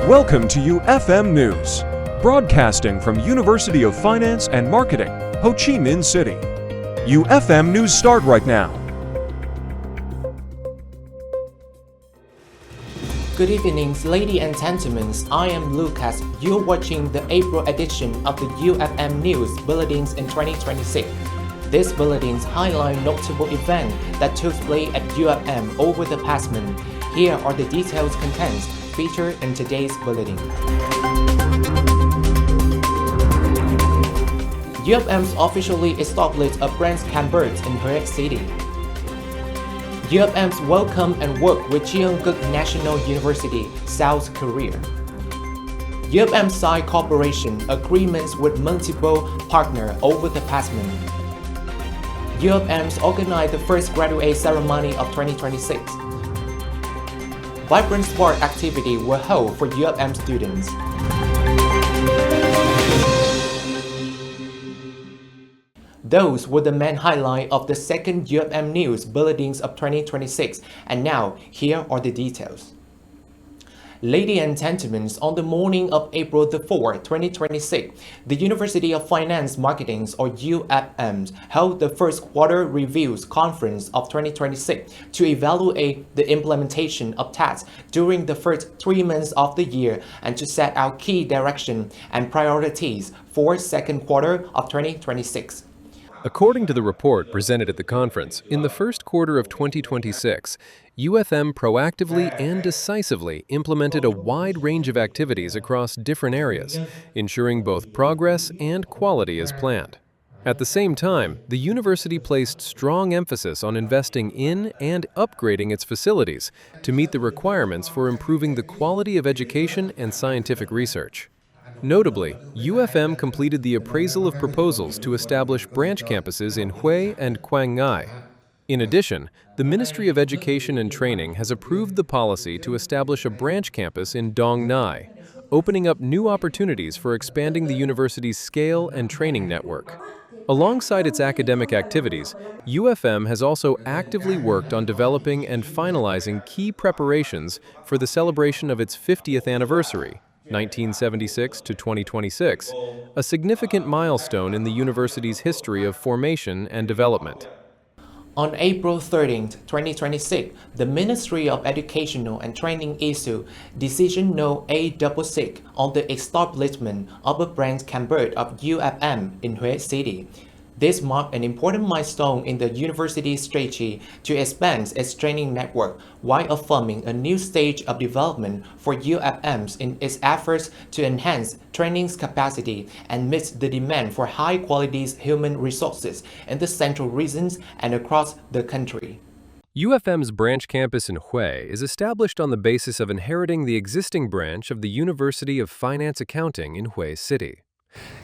Welcome to UFM News, broadcasting from University of Finance and Marketing, Ho Chi Minh City. UFM News start right now. Good evening, ladies and gentlemen. I am Lucas. You're watching the April edition of the UFM News Bulletins in 2026. These bulletins highlight notable events that took place at UFM over the past month. Here are the detailed contents featured in today's bulletin. UFM officially established a branch campus in Huế City. UFM welcome and work with Gyeongguk National University, South Korea. UFM signed cooperation agreements with multiple partners over the past month. UFM organized the first graduate ceremony of 2026. Vibrant sport activity were held for UFM students. Those were the main highlights of the second UFM News Bulletins of 2026, and now here are the details. Ladies and gentlemen, on the morning of April the 4th, 2026, the University of Finance Marketing, or UFM, held the first quarter reviews conference of 2026 to evaluate the implementation of tasks during the first 3 months of the year and to set out key direction and priorities for second quarter of 2026. According to the report presented at the conference, in the first quarter of 2026, UFM proactively and decisively implemented a wide range of activities across different areas, ensuring both progress and quality as planned. At the same time, the university placed strong emphasis on investing in and upgrading its facilities to meet the requirements for improving the quality of education and scientific research. Notably, UFM completed the appraisal of proposals to establish branch campuses in Huế and Gyeongguk. In addition, the Ministry of Education and Training has approved the policy to establish a branch campus in Dong Nai, opening up new opportunities for expanding the university's scale and training network. Alongside its academic activities, UFM has also actively worked on developing and finalizing key preparations for the celebration of its 50th anniversary, 1976 to 2026, a significant milestone in the university's history of formation and development. On April 13, 2026, the Ministry of Education and Training issued Decision No. A66 on the establishment of a branch campus of UFM in Huế City. This marked an important milestone in the university's strategy to expand its training network while affirming a new stage of development for UFM in its efforts to enhance training's capacity and meet the demand for high-quality human resources in the central regions and across the country. UFM's branch campus in Huế is established on the basis of inheriting the existing branch of the University of Finance Accounting in Huế City.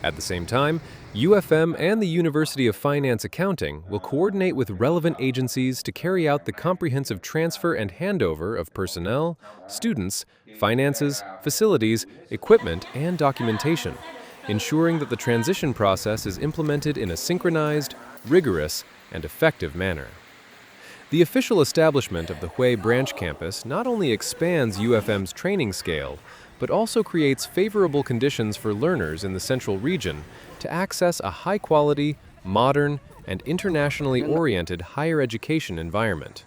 At the same time, UFM and the University of Finance Accounting will coordinate with relevant agencies to carry out the comprehensive transfer and handover of personnel, students, finances, facilities, equipment, and documentation, ensuring that the transition process is implemented in a synchronized, rigorous, and effective manner. The official establishment of the Huế branch campus not only expands UFM's training scale, but also creates favorable conditions for learners in the central region to access a high-quality, modern, and internationally oriented higher education environment.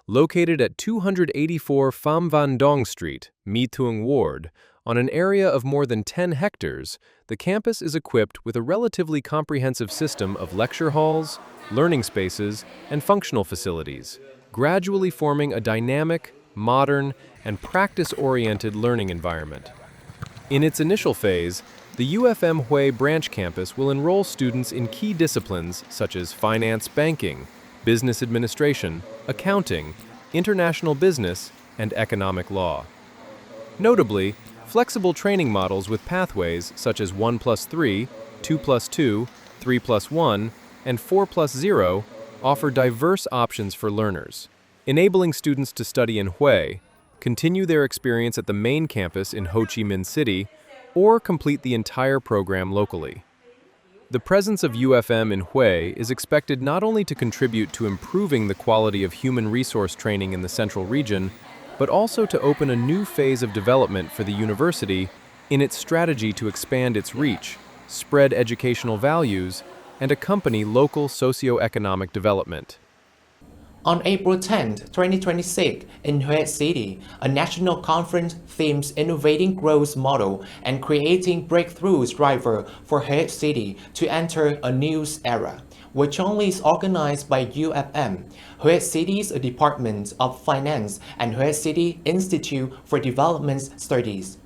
Located at 284 Pham Van Dong Street, My Thuong Ward, on an area of more than 10 hectares, the campus is equipped with a relatively comprehensive system of lecture halls, learning spaces, and functional facilities, gradually forming a dynamic, modern, and practice-oriented learning environment. In its initial phase, the UFM Huế branch campus will enroll students in key disciplines such as finance banking, business administration, accounting, international business, and economic law. Notably, flexible training models with pathways such as 1+3, 2+2, 3+1, and 4+0 offer diverse options for learners, enabling students to study in Huế, continue their experience at the main campus in Ho Chi Minh City, or complete the entire program locally. The presence of UFM in Huế is expected not only to contribute to improving the quality of human resource training in the central region, but also to open a new phase of development for the university in its strategy to expand its reach, spread educational values, and accompany local socio-economic development. On April 10, 2026, in Huế City, a national conference themes innovating growth model and creating breakthroughs driver for Huế City to enter a new era, which only is organized by UFM, Huế City's Department of Finance, and Huế City Institute for Development Studies.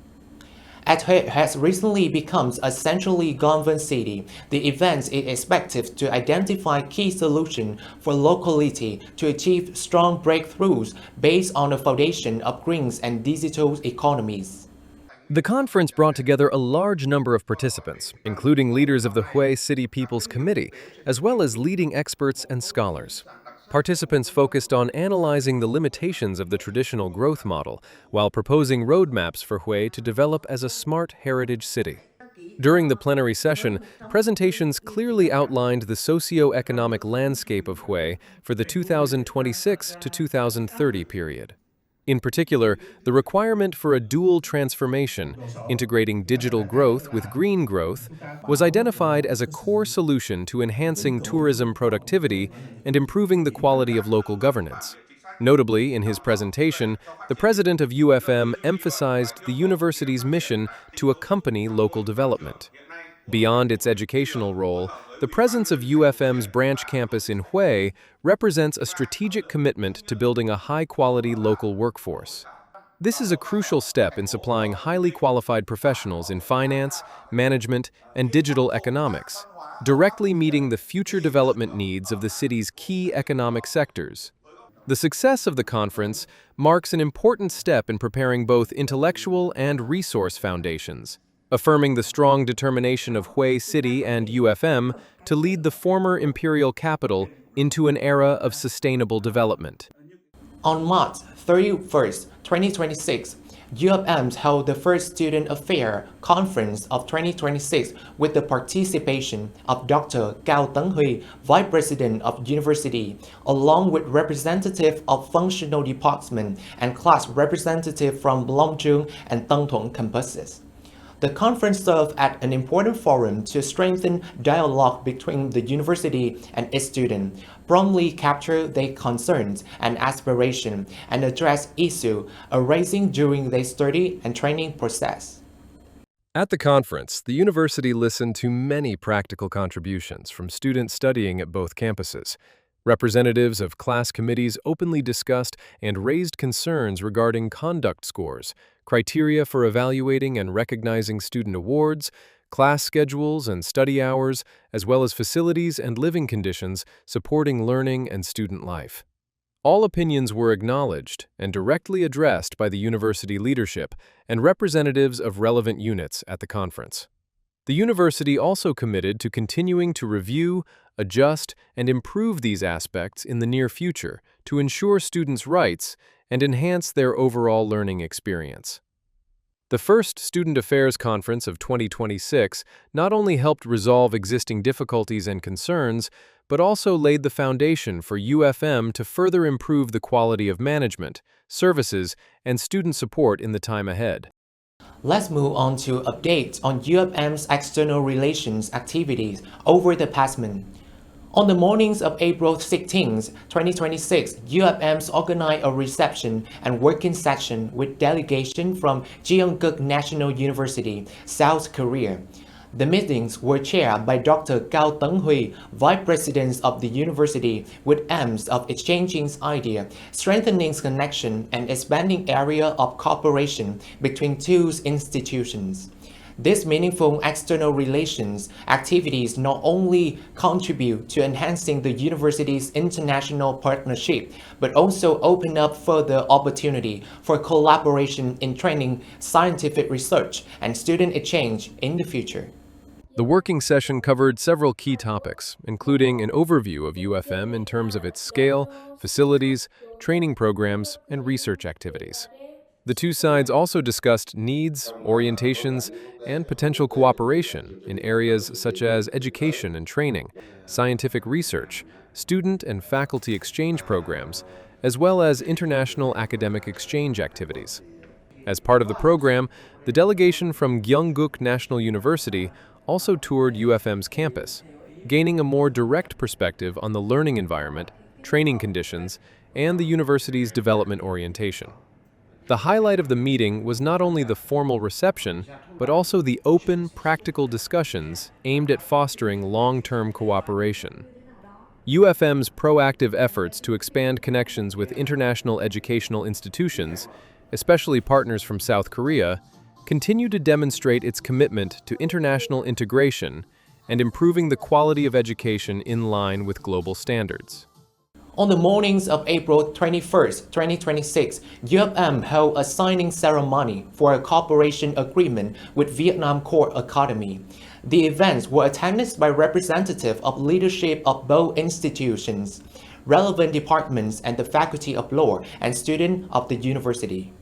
As Huế has recently become a centrally governed city, the event is expected to identify key solutions for locality to achieve strong breakthroughs based on the foundation of green and digital economies. The conference brought together a large number of participants, including leaders of the Huế City People's Committee, as well as leading experts and scholars. Participants focused on analyzing the limitations of the traditional growth model, while proposing roadmaps for Huế to develop as a smart heritage city. During the plenary session, presentations clearly outlined the socio-economic landscape of Huế for the 2026 to 2030 period. In particular, the requirement for a dual transformation, integrating digital growth with green growth, was identified as a core solution to enhancing tourism productivity and improving the quality of local governance. Notably, in his presentation, the president of UFM emphasized the university's mission to accompany local development. Beyond its educational role, the presence of UFM's branch campus in Huế represents a strategic commitment to building a high-quality local workforce. This is a crucial step in supplying highly qualified professionals in finance, management, and digital economics, directly meeting the future development needs of the city's key economic sectors. The success of the conference marks an important step in preparing both intellectual and resource foundations, affirming the strong determination of Huế City and UFM to lead the former imperial capital into an era of sustainable development. On March 31st, 2026, UFM held the first Student Affairs Conference of 2026 with the participation of Dr. Gyeongguk, Vice President of University, along with representatives of functional department and class representatives from Longchung and Tangtung campuses. The conference served as an important forum to strengthen dialogue between the university and its students, promptly capture their concerns and aspirations, and address issues arising during their study and training process. At the conference, the university listened to many practical contributions from students studying at both campuses. Representatives of class committees openly discussed and raised concerns regarding conduct scores, criteria for evaluating and recognizing student awards, class schedules and study hours, as well as facilities and living conditions supporting learning and student life. All opinions were acknowledged and directly addressed by the university leadership and representatives of relevant units at the conference. The university also committed to continuing to review, adjust, and improve these aspects in the near future to ensure students' rights and enhance their overall learning experience. The first Student Affairs Conference of 2026 not only helped resolve existing difficulties and concerns, but also laid the foundation for UFM to further improve the quality of management, services, and student support in the time ahead. Let's move on to updates on UFM's external relations activities over the past month. On the mornings of April 16, 2026, UFM's organized a reception and working session with delegation from Gyeongguk National University, South Korea. The meetings were chaired by Dr. Gyeongguk, Vice President of the university, with aims of exchanging ideas, strengthening connection, and expanding area of cooperation between two institutions. These meaningful external relations activities not only contribute to enhancing the university's international partnership, but also open up further opportunity for collaboration in training, scientific research, and student exchange in the future. The working session covered several key topics, including an overview of UFM in terms of its scale, facilities, training programs, and research activities. The two sides also discussed needs, orientations, and potential cooperation in areas such as education and training, scientific research, student and faculty exchange programs, as well as international academic exchange activities. As part of the program, the delegation from Gyeongguk National University also toured UFM's campus, gaining a more direct perspective on the learning environment, training conditions, and the university's development orientation. The highlight of the meeting was not only the formal reception, but also the open, practical discussions aimed at fostering long-term cooperation. UFM's proactive efforts to expand connections with international educational institutions, especially partners from South Korea, continue to demonstrate its commitment to international integration and improving the quality of education in line with global standards. On the mornings of April 21st, 2026, UFM held a signing ceremony for a cooperation agreement with Vietnam Court Academy. The events were attended by representatives of leadership of both institutions, relevant departments, and the faculty of law and students of the university.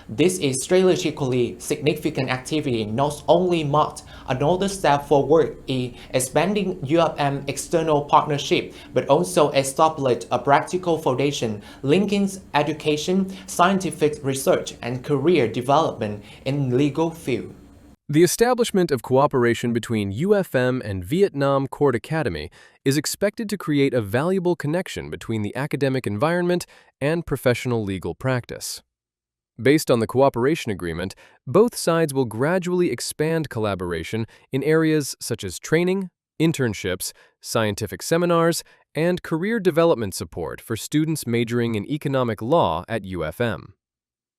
This is strategically significant activity not only marked another step forward in expanding UFM external partnership, but also established a practical foundation linking education, scientific research, and career development in legal field. The establishment of cooperation between UFM and Vietnam Court Academy is expected to create a valuable connection between the academic environment and professional legal practice. Based on the cooperation agreement, both sides will gradually expand collaboration in areas such as training, internships, scientific seminars, and career development support for students majoring in economic law at UFM.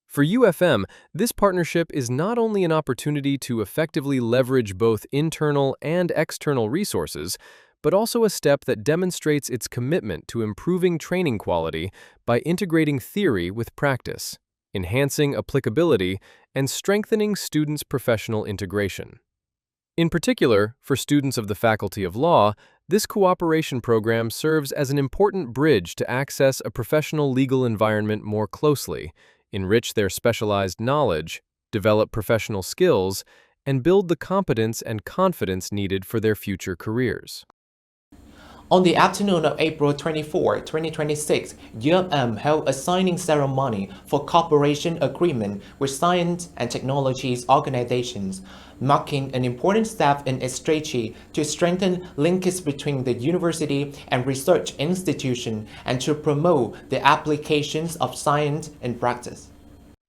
For UFM, this partnership is not only an opportunity to effectively leverage both internal and external resources, but also a step that demonstrates its commitment to improving training quality by integrating theory with practice, enhancing applicability, and strengthening students' professional integration. In particular, for students of the Faculty of Law, this cooperation program serves as an important bridge to access a professional legal environment more closely, enrich their specialized knowledge, develop professional skills, and build the competence and confidence needed for their future careers. On the afternoon of April 24, 2026, UFM held a signing ceremony for cooperation agreement with science and technologies organizations, marking an important step in its strategy to strengthen linkage between the university and research institution and to promote the applications of science in practice.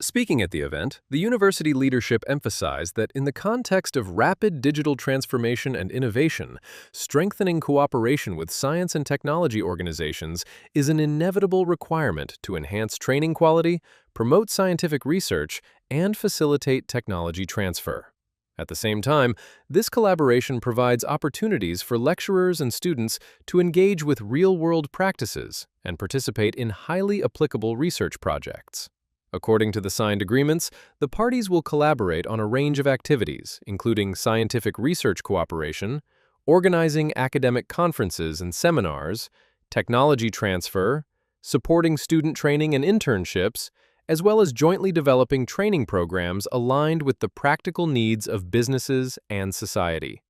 Speaking at the event, the university leadership emphasized that in the context of rapid digital transformation and innovation, strengthening cooperation with science and technology organizations is an inevitable requirement to enhance training quality, promote scientific research, and facilitate technology transfer. At the same time, this collaboration provides opportunities for lecturers and students to engage with real-world practices and participate in highly applicable research projects. According to the signed agreements, the parties will collaborate on a range of activities, including scientific research cooperation, organizing academic conferences and seminars, technology transfer, supporting student training and internships, as well as jointly developing training programs aligned with the practical needs of businesses and society.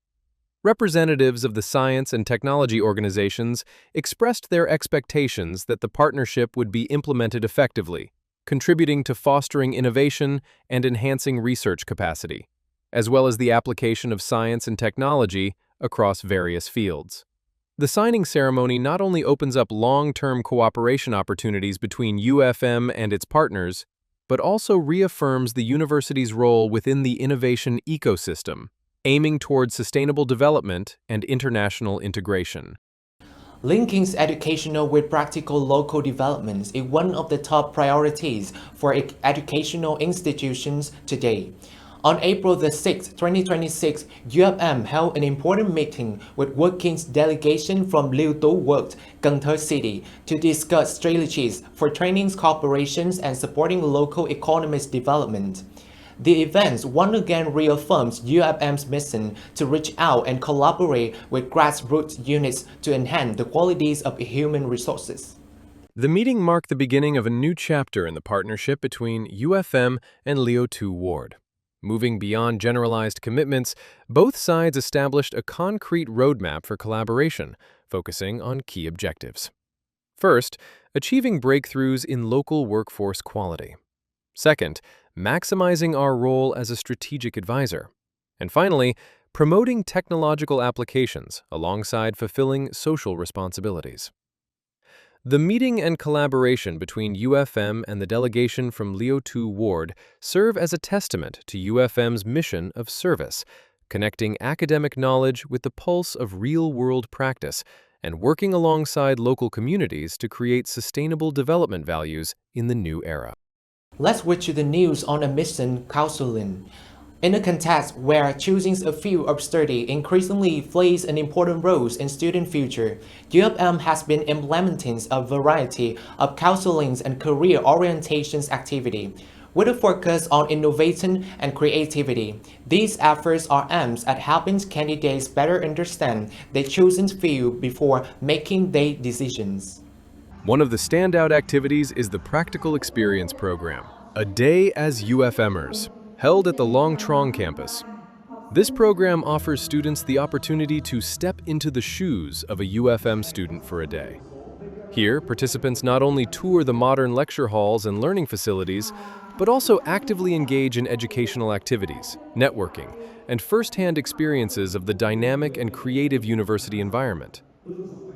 Representatives of the science and technology organizations expressed their expectations that the partnership would be implemented effectively, contributing to fostering innovation and enhancing research capacity, as well as the application of science and technology across various fields. The signing ceremony not only opens up long-term cooperation opportunities between UFM and its partners, but also reaffirms the university's role within the innovation ecosystem, aiming towards sustainable development and international integration. Linking educational with practical local developments is one of the top priorities for educational institutions today. On April the 6th, 2026, UFM held an important meeting with working delegation from Liêu Tú World, Gyeongguk City, to discuss strategies for training corporations and supporting local economic development. The event once again reaffirms UFM's mission to reach out and collaborate with grassroots units to enhance the qualities of human resources. The meeting marked the beginning of a new chapter in the partnership between UFM and Liêu Tú World. Moving beyond generalized commitments, both sides established a concrete roadmap for collaboration, focusing on key objectives. First, achieving breakthroughs in local workforce quality. Second, maximizing our role as a strategic advisor. And finally, promoting technological applications alongside fulfilling social responsibilities. The meeting and collaboration between UFM and the delegation from Leo 2 Ward serve as a testament to UFM's mission of service, connecting academic knowledge with the pulse of real-world practice and working alongside local communities to create sustainable development values in the new era. Let's switch to the news on admission counseling. In a context where choosing a field of study increasingly plays an important role in student future, UFM has been implementing a variety of counseling and career orientations activity. With a focus on innovation and creativity, these efforts are aimed at helping candidates better understand their chosen field before making their decisions. One of the standout activities is the Practical Experience Program, a day as UFMers, held at the Long Trong campus. This program offers students the opportunity to step into the shoes of a UFM student for a day. Here, participants not only tour the modern lecture halls and learning facilities, but also actively engage in educational activities, networking, and first-hand experiences of the dynamic and creative university environment.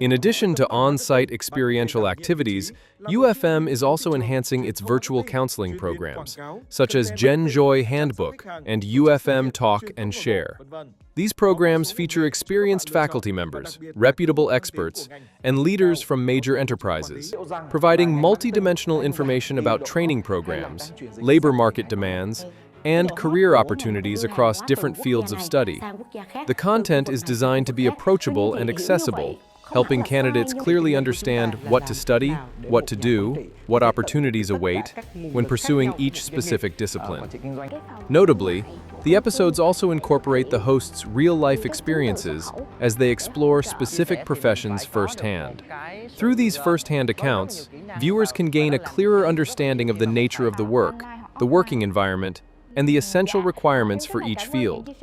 In addition to on-site experiential activities, UFM is also enhancing its virtual counseling programs, such as Gyeongguk Handbook and UFM Talk and Share. These programs feature experienced faculty members, reputable experts, and leaders from major enterprises, providing multidimensional information about training programs, labor market demands, and career opportunities across different fields of study. The content is designed to be approachable and accessible, helping candidates clearly understand what to study, what to do, what opportunities await when pursuing each specific discipline. Notably, the episodes also incorporate the hosts' real-life experiences as they explore specific professions firsthand. Through these firsthand accounts, viewers can gain a clearer understanding of the nature of the work, the working environment, and the essential requirements for each field.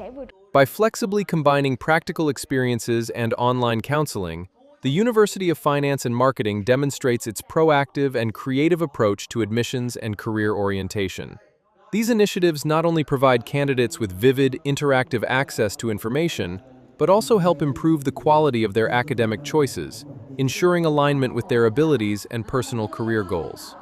By flexibly combining practical experiences and online counseling, the University of Finance and Marketing demonstrates its proactive and creative approach to admissions and career orientation. These initiatives not only provide candidates with vivid, interactive access to information, but also help improve the quality of their academic choices, ensuring alignment with their abilities and personal career goals.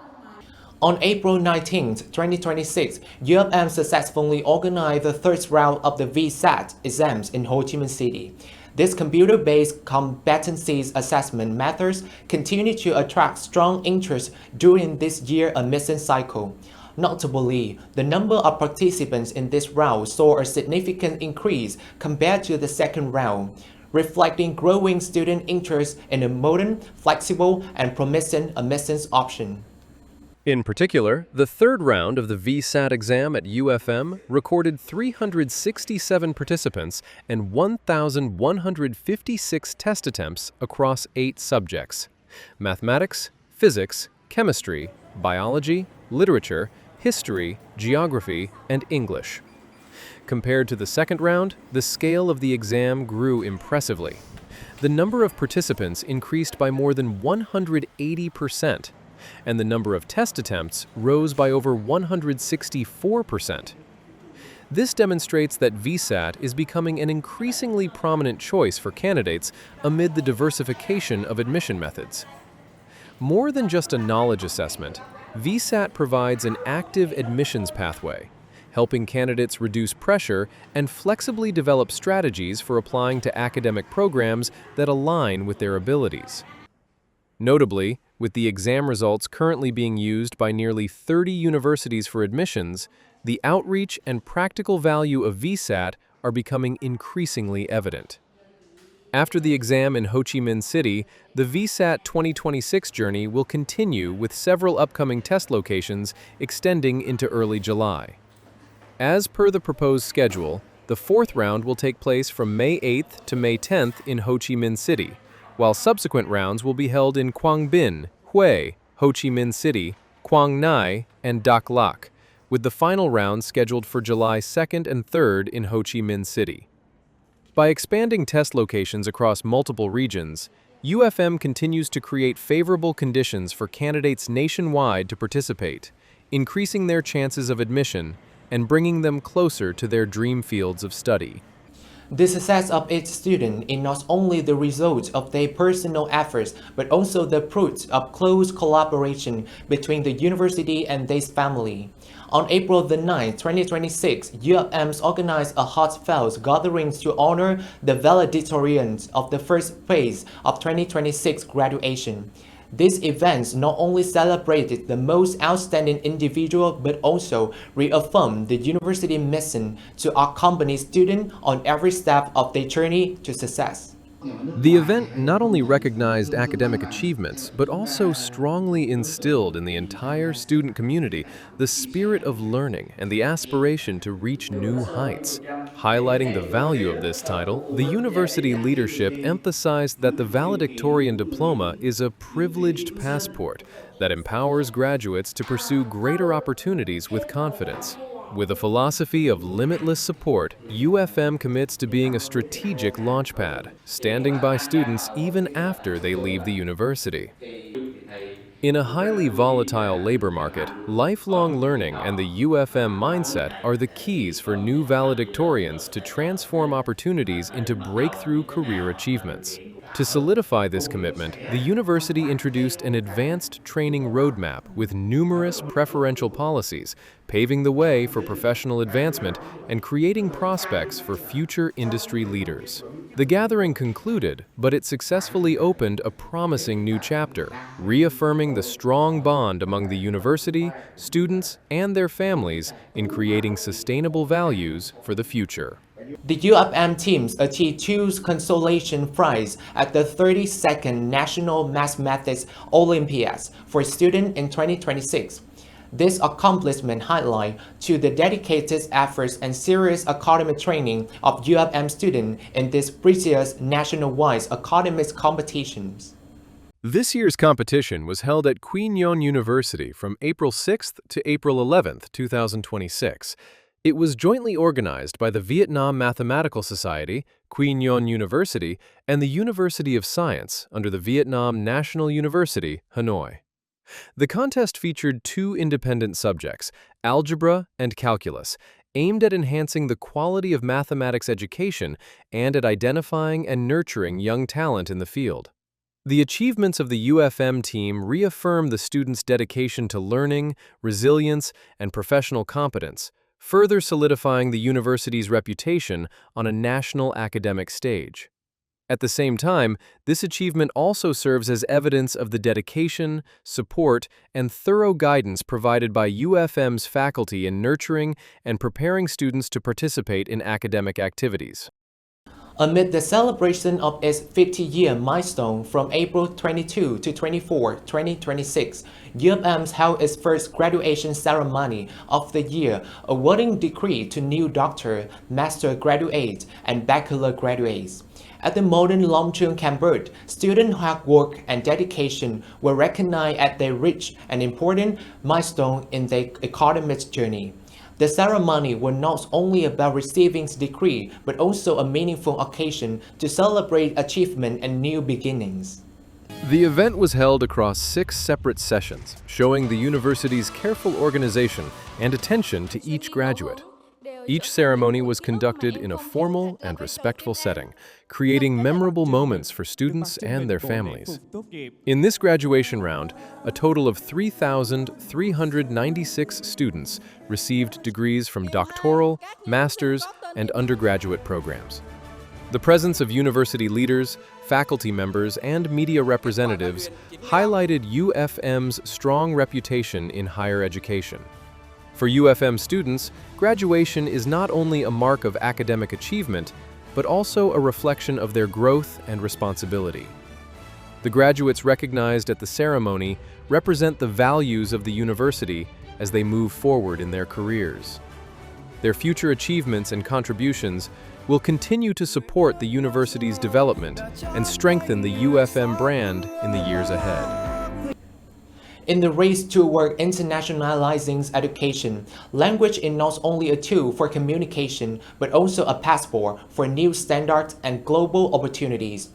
On April 19, 2026, UFM successfully organized the third round of the VSAT exams in Ho Chi Minh City. These computer-based competencies assessment methods continue to attract strong interest during this year's admission cycle. Notably, the number of participants in this round saw a significant increase compared to the second round, reflecting growing student interest in a modern, flexible, and promising admissions option. In particular, the third round of the VSAT exam at UFM recorded 367 participants and 1,156 test attempts across 8 subjects: mathematics, physics, chemistry, biology, literature, history, geography, and English. Compared to the second round, the scale of the exam grew impressively. The number of participants increased by more than 180%, and the number of test attempts rose by over 164%. This demonstrates that VSAT is becoming an increasingly prominent choice for candidates amid the diversification of admission methods. More than just a knowledge assessment, VSAT provides an active admissions pathway, helping candidates reduce pressure and flexibly develop strategies for applying to academic programs that align with their abilities. Notably, with the exam results currently being used by nearly 30 universities for admissions, the outreach and practical value of VSAT are becoming increasingly evident. After the exam in Ho Chi Minh City, the VSAT 2026 journey will continue with several upcoming test locations extending into early July. As per the proposed schedule, the fourth round will take place from May 8th to May 10th in Ho Chi Minh City, while subsequent rounds will be held in Quang Binh, Hue, Ho Chi Minh City, Quang Ngai, and Dak Lak, with the final round scheduled for July 2nd and 3rd in Ho Chi Minh City. By expanding test locations across multiple regions, UFM continues to create favorable conditions for candidates nationwide to participate, increasing their chances of admission and bringing them closer to their dream fields of study. The success of each student is not only the result of their personal efforts, but also the fruit of close collaboration between the university and their family. On April the 9th, 2026, UFM organized a heartfelt gathering to honor the valedictorians of the first phase of 2026 graduation. This event not only celebrated the most outstanding individual but also reaffirmed the university mission to accompany students on every step of their journey to success. The event not only recognized academic achievements, but also strongly instilled in the entire student community the spirit of learning and the aspiration to reach new heights. Highlighting the value of this title, the university leadership emphasized that the valedictorian diploma is a privileged passport that empowers graduates to pursue greater opportunities with confidence. With a philosophy of limitless support, UFM commits to being a strategic launchpad, standing by students even after they leave the university. In a highly volatile labor market, lifelong learning and the UFM mindset are the keys for new valedictorians to transform opportunities into breakthrough career achievements. To solidify this commitment, the university introduced an advanced training roadmap with numerous preferential policies, paving the way for professional advancement and creating prospects for future industry leaders. The gathering concluded, but it successfully opened a promising new chapter, reaffirming the strong bond among the university, students, and their families in creating sustainable values for the future. The UFM teams achieved 2 consolation prizes at the 32nd National Mathematics Olympiad for students in 2026. This accomplishment highlights to the dedicated efforts and serious academic training of UFM students in these prestigious nationwide academic competitions. This year's competition was held at Gyeongguk University from April 6th to April 11th, 2026. It was jointly organized by the Vietnam Mathematical Society, Gyeongguk University, and the University of Science under the Vietnam National University, Hanoi. The contest featured 2 independent subjects, algebra and calculus, aimed at enhancing the quality of mathematics education and at identifying and nurturing young talent in the field. The achievements of the UFM team reaffirm the students' dedication to learning, resilience, and professional competence, further solidifying the university's reputation on a national academic stage. At the same time, this achievement also serves as evidence of the dedication, support, and thorough guidance provided by UFM's faculty in nurturing and preparing students to participate in academic activities. Amid the celebration of its 50-year milestone from April 22 to 24, 2026, UFM held its first graduation ceremony of the year, awarding degrees to new doctor, master graduates, and bachelor graduates. At the modern Longchung campus, student hard work and dedication were recognized as they reached an important milestone in their academic journey. The ceremony was not only about receiving the degree, but also a meaningful occasion to celebrate achievement and new beginnings. The event was held across 6 separate sessions, showing the university's careful organization and attention to each graduate. Each ceremony was conducted in a formal and respectful setting, creating memorable moments for students and their families. In this graduation round, a total of 3,396 students received degrees from doctoral, master's, and undergraduate programs. The presence of university leaders, faculty members, and media representatives highlighted UFM's strong reputation in higher education. For UFM students, graduation is not only a mark of academic achievement, but also a reflection of their growth and responsibility. The graduates recognized at the ceremony represent the values of the university as they move forward in their careers. Their future achievements and contributions will continue to support the university's development and strengthen the UFM brand in the years ahead. In the race toward internationalizing education, language is not only a tool for communication, but also a passport for new standards and global opportunities.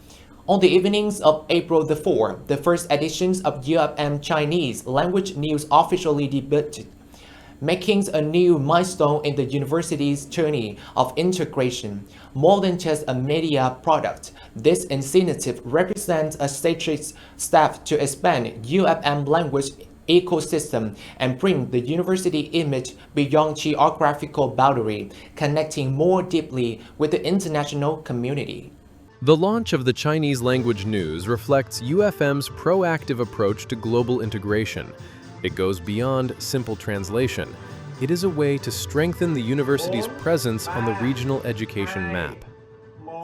On the evenings of April the 4th, the first editions of UFM Chinese language news officially debuted, making a new milestone in the university's journey of integration. More than just a media product, this initiative represents a strategic step to expand UFM language ecosystem and bring the university image beyond geographical boundary, connecting more deeply with the international community. The launch of the Chinese language news reflects UFM's proactive approach to global integration. It goes beyond simple translation. It is a way to strengthen the university's presence on the regional education map.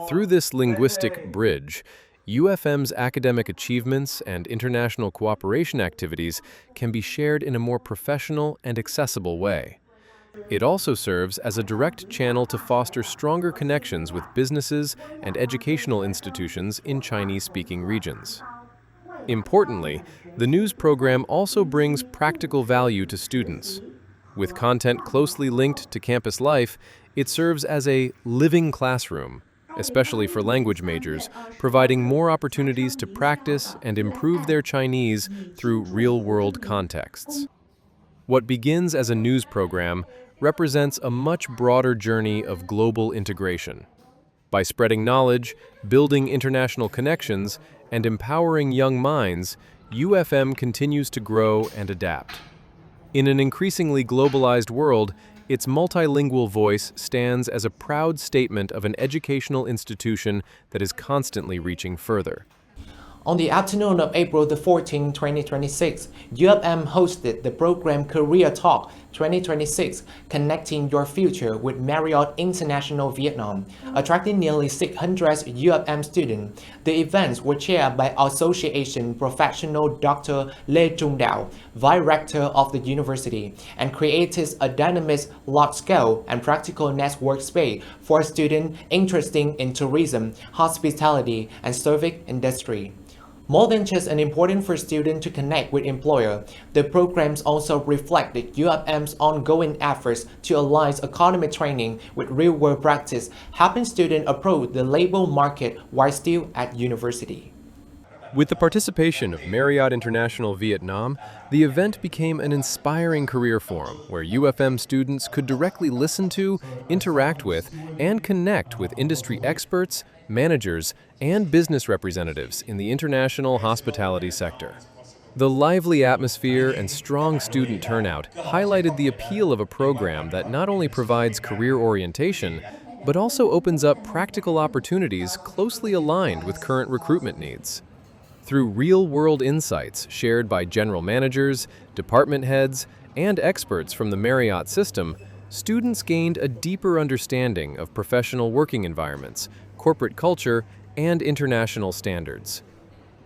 Through this linguistic bridge, UFM's academic achievements and international cooperation activities can be shared in a more professional and accessible way. It also serves as a direct channel to foster stronger connections with businesses and educational institutions in Chinese-speaking regions. Importantly, the news program also brings practical value to students. With content closely linked to campus life, it serves as a living classroom, especially for language majors, providing more opportunities to practice and improve their Chinese through real-world contexts. What begins as a news program represents a much broader journey of global integration. By spreading knowledge, building international connections, and empowering young minds, UFM continues to grow and adapt. In an increasingly globalized world, its multilingual voice stands as a proud statement of an educational institution that is constantly reaching further. On the afternoon of April the 14th, 2026, UFM hosted the program Career Talk 2026, Connecting Your Future with Marriott International Vietnam, attracting nearly 600 UFM students. The events were chaired by Association Professional Dr. Lê Trung Đạo, Vice Rector of the university, and created a dynamic, large-scale, and practical network space for students interested in tourism, hospitality, and service industry. More than just an important for students to connect with employer, the programs also reflected UFM's ongoing efforts to align academic training with real-world practice, helping students approach the labor market while still at university. With the participation of Marriott International Vietnam, the event became an inspiring career forum where UFM students could directly listen to, interact with, and connect with industry experts, managers, and business representatives in the international hospitality sector. The lively atmosphere and strong student turnout highlighted the appeal of a program that not only provides career orientation, but also opens up practical opportunities closely aligned with current recruitment needs. Through real-world insights shared by general managers, department heads, and experts from the Marriott system, students gained a deeper understanding of professional working environments, corporate culture, and international standards.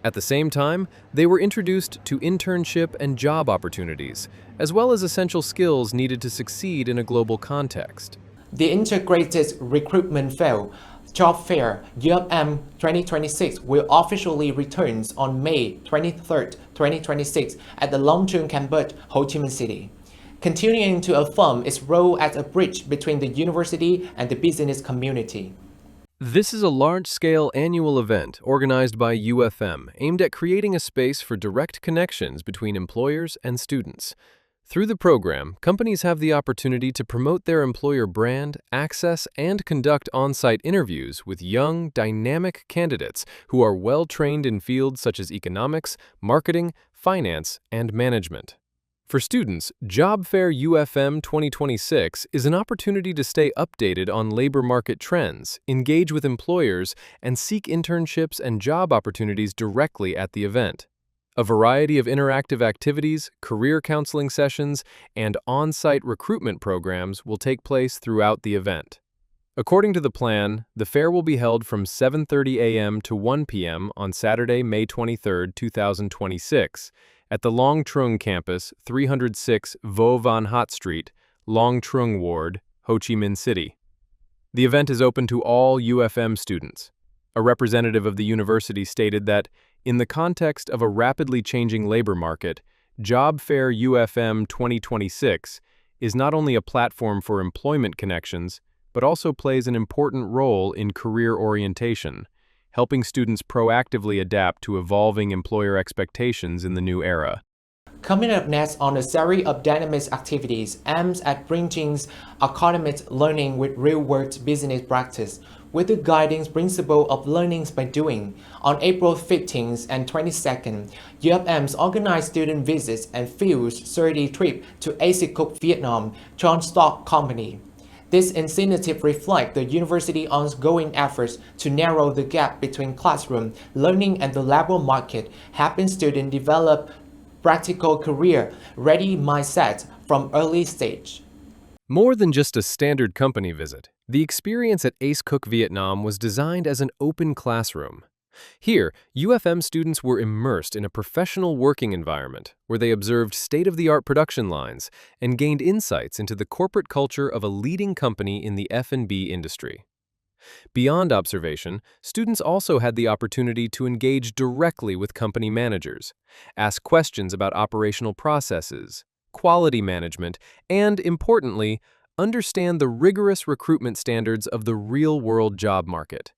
At the same time, they were introduced to internship and job opportunities, as well as essential skills needed to succeed in a global context. The Integrated Recruitment Fair Job Fair UFM 2026 will officially return on May 23, 2026 at the Long Truong campus, Ho Chi Minh City, continuing to affirm its role as a bridge between the university and the business community. This is a large-scale annual event organized by UFM aimed at creating a space for direct connections between employers and students. Through the program, companies have the opportunity to promote their employer brand, access, and conduct on-site interviews with young, dynamic candidates who are well-trained in fields such as economics, marketing, finance, and management. For students, Job Fair UFM 2026 is an opportunity to stay updated on labor market trends, engage with employers, and seek internships and job opportunities directly at the event. A variety of interactive activities, career counseling sessions, and on-site recruitment programs will take place throughout the event. According to the plan, the fair will be held from 7:30 a.m. to 1 p.m. on Saturday, May 23, 2026, at the Long Truong campus, 306 Vo Van Hot Street, Long Truong Ward, Ho Chi Minh City. The event is open to all UFM students. A representative of the university stated that, in the context of a rapidly changing labor market, Job Fair UFM 2026 is not only a platform for employment connections, but also plays an important role in career orientation, helping students proactively adapt to evolving employer expectations in the new era. Coming up next on a series of dynamic activities aims at bringing academic learning with real-world business practice, with the guiding principle of learning by doing. On April 15th and 22nd, UFM's organized student visits and field study trip to Gyeongguk, Vietnam, joint stock company. This initiative reflects the university's ongoing efforts to narrow the gap between classroom learning and the labor market, helping students develop practical career-ready mindset from early stage. More than just a standard company visit, the experience at Gyeongguk, Vietnam was designed as an open classroom. Here, UFM students were immersed in a professional working environment where they observed state-of-the-art production lines and gained insights into the corporate culture of a leading company in the F&B industry. Beyond observation, students also had the opportunity to engage directly with company managers, ask questions about operational processes, quality management, and, importantly, understand the rigorous recruitment standards of the real-world job market.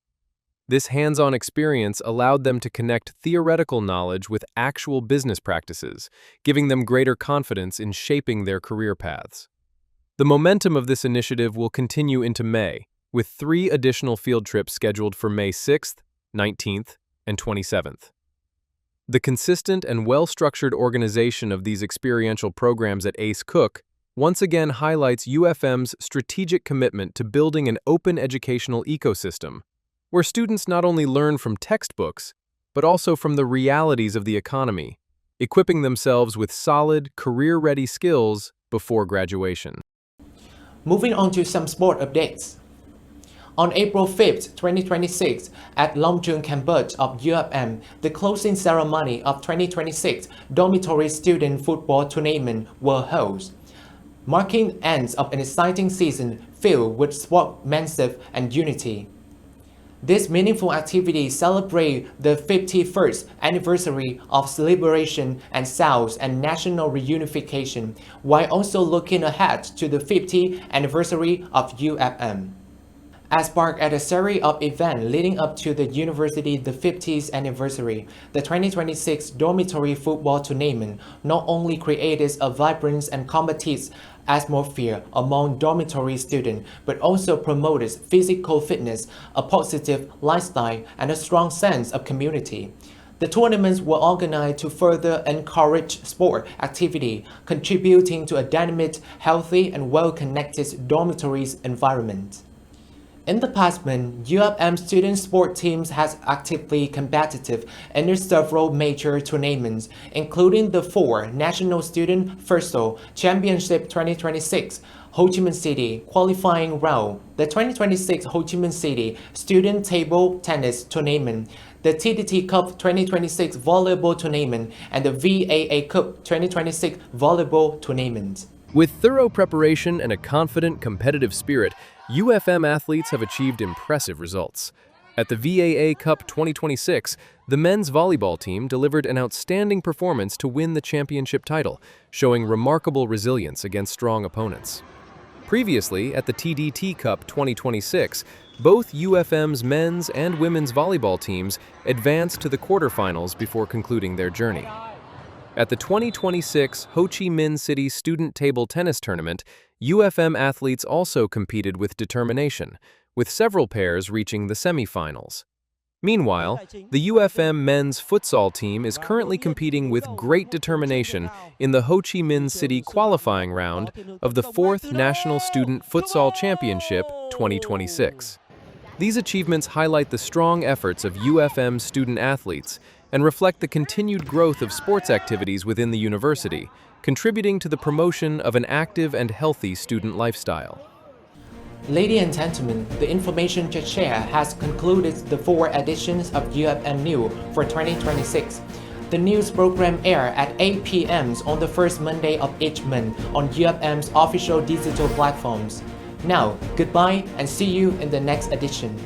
This hands-on experience allowed them to connect theoretical knowledge with actual business practices, giving them greater confidence in shaping their career paths. The momentum of this initiative will continue into May, with 3 additional field trips scheduled for May 6th, 19th, and 27th. The consistent and well-structured organization of these experiential programs at Gyeongguk once again highlights UFM's strategic commitment to building an open educational ecosystem, where students not only learn from textbooks, but also from the realities of the economy, equipping themselves with solid, career-ready skills before graduation. Moving on to some sport updates. On April 5th, 2026, at Longjung campus of UFM, the closing ceremony of 2026 Dormitory Student Football Tournament will hold, marking the end of an exciting season filled with sportsmanship and unity. This meaningful activity celebrates the 51st anniversary of liberation and South and national reunification, while also looking ahead to the 50th anniversary of UFM. As part of a series of events leading up to the university's 50th anniversary, the 2026 Dormitory Football Tournament not only created a vibrant and competitive atmosphere among dormitory students, but also promoted physical fitness, a positive lifestyle, and a strong sense of community. The tournaments were organized to further encourage sport activity, contributing to a dynamic, healthy, and well-connected dormitory environment. In the past month, UFM student sport teams has actively competed in several major tournaments, including the 4 National Student Futsal Championship 2026, Ho Chi Minh City qualifying round, the 2026 Ho Chi Minh City Student Table Tennis Tournament, the TDT Cup 2026 Volleyball Tournament, and the VAA Cup 2026 Volleyball Tournament. With thorough preparation and a confident, competitive spirit, UFM athletes have achieved impressive results. At the VAA Cup 2026, the men's volleyball team delivered an outstanding performance to win the championship title, showing remarkable resilience against strong opponents. Previously, at the TDT Cup 2026, both UFM's men's and women's volleyball teams advanced to the quarterfinals before concluding their journey. At the 2026 Ho Chi Minh City Student Table Tennis Tournament, UFM athletes also competed with determination, with several pairs reaching the semifinals. Meanwhile, the UFM men's futsal team is currently competing with great determination in the Ho Chi Minh City qualifying round of the 4th National Student Futsal Championship 2026. These achievements highlight the strong efforts of UFM student athletes and reflect the continued growth of sports activities within the university, contributing to the promotion of an active and healthy student lifestyle. Ladies and gentlemen, the information just shared has concluded the 4 editions of UFM News for 2026. The news program airs at 8 p.m. on the first Monday of each month on UFM's official digital platforms. Now, goodbye and see you in the next edition.